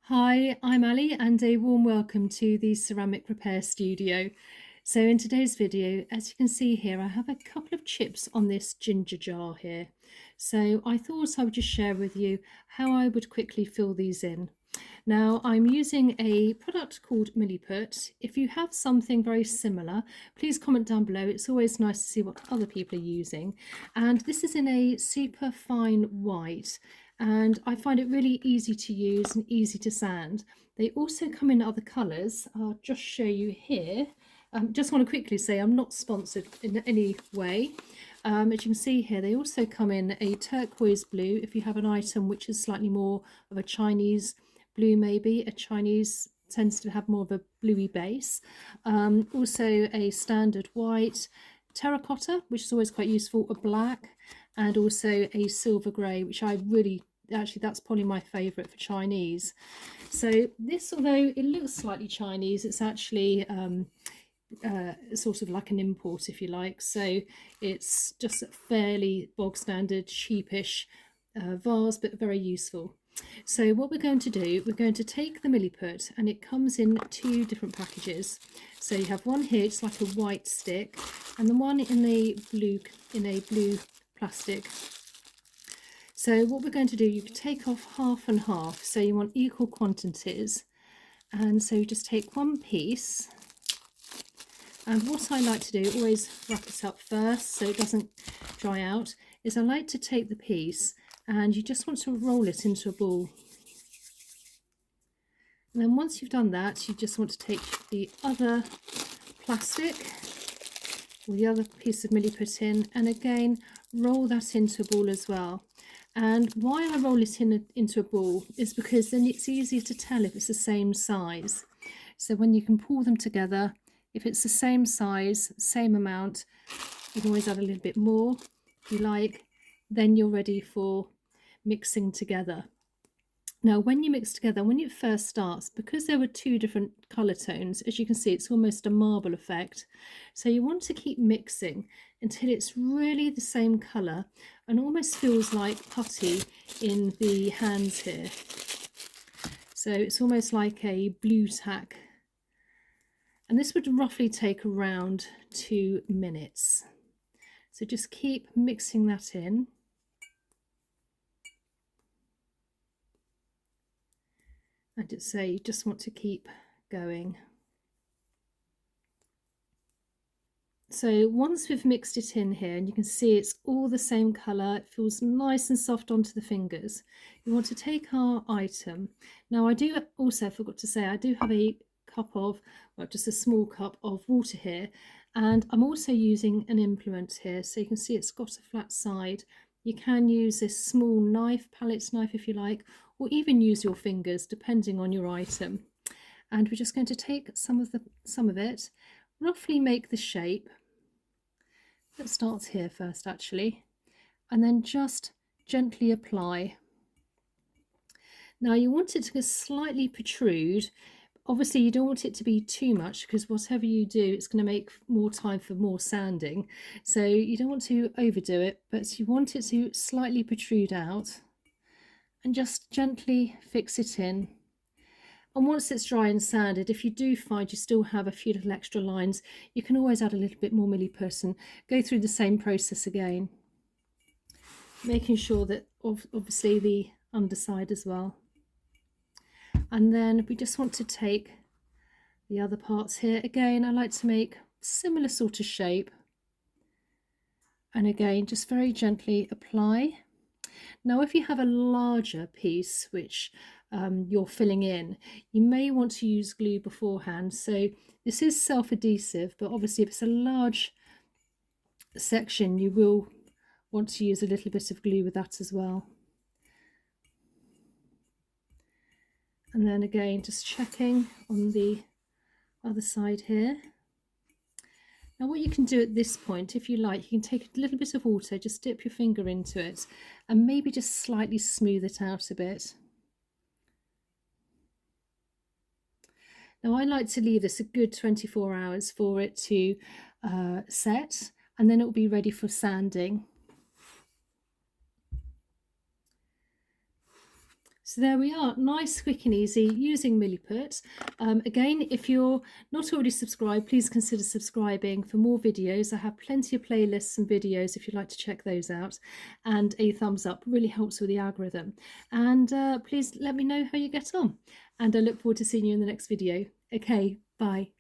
Hi, I'm Ali and a warm welcome to the Ceramic Repair Studio. So in today's video, as you can see here, I have a couple of chips on this ginger jar here. So I thought I would just share with you how I would quickly fill these in. Now I'm using a product called Milliput. If you have something very similar, please comment down below. It's always nice to see what other people are using. And this is in a super fine white, and I find it really easy to use and easy to sand. They also come in other colours. I'll just show you here. Just want to quickly say I'm not sponsored in any way. As you can see here, they also come in a turquoise blue if you have an item which is slightly more of a Chinese blue, maybe. A Chinese tends to have more of a bluey base. Also a standard white, terracotta, which is always quite useful, a black, and also a silver grey, which I really, actually that's probably my favourite for Chinese. So this, although it looks slightly Chinese, it's actually sort of like an import, if you like. So it's just a fairly bog standard, cheapish vase, but very useful. So what we're going to do, we're going to take the Milliput, and it comes in two different packages. So you have one here, it's like a white stick, and the one in a blue plastic. So what we're going to do, you take off half and half, so you want equal quantities. And so you just take one piece. And what I like to do, always wrap this up first so it doesn't dry out, is I like to take the piece and you just want to roll it into a ball. And then once you've done that, you just want to take the other plastic or the other piece of Milliput in, and again roll that into a ball as well. And why I roll it into a ball is because then it's easier to tell if it's the same size. So when you can pull them together, if it's the same size, same amount, you can always add a little bit more if you like. Then you're ready for mixing together. Now when you mix together, when it first starts, because there were two different colour tones, as you can see, it's almost a marble effect. So you want to keep mixing until it's really the same colour and almost feels like putty in the hands here. So it's almost like a blue tack. And this would roughly take around 2 minutes. So just keep mixing that in. And it's you just want to keep going. So once we've mixed it in here, and you can see it's all the same colour, it feels nice and soft onto the fingers, you want to take our item. Now I do also, forgot to say, I do have a cup of, well, just a small cup of water here, and I'm also using an implement here, so you can see it's got a flat side. You can use this small knife, palette knife if you like, or even use your fingers depending on your item. And we're just going to take some of it, roughly make the shape. That starts here first actually, and then just gently apply. Now you want it to slightly protrude. Obviously you don't want it to be too much, because whatever you do, it's going to make more time for more sanding. So you don't want to overdo it, but you want it to slightly protrude out, and just gently fix it in. And once it's dry and sanded, if you do find you still have a few little extra lines, you can always add a little bit more Milliput and go through the same process again, making sure that obviously the underside as well. And then we just want to take the other parts here. Again, I like to make similar sort of shape, and again just very gently apply. Now if you have a larger piece which you're filling in, you may want to use glue beforehand. So this is self-adhesive, but obviously if it's a large section you will want to use a little bit of glue with that as well. And then again just checking on the other side here. Now what you can do at this point, if you like, you can take a little bit of water, just dip your finger into it and maybe just slightly smooth it out a bit. Now I like to leave this a good 24 hours for it to set, and then it will be ready for sanding. So there we are, nice, quick and easy using Milliput. Again, if you're not already subscribed, please consider subscribing for more videos. I have plenty of playlists and videos if you'd like to check those out. And a thumbs up really helps with the algorithm. And please let me know how you get on. And I look forward to seeing you in the next video. Okay, bye.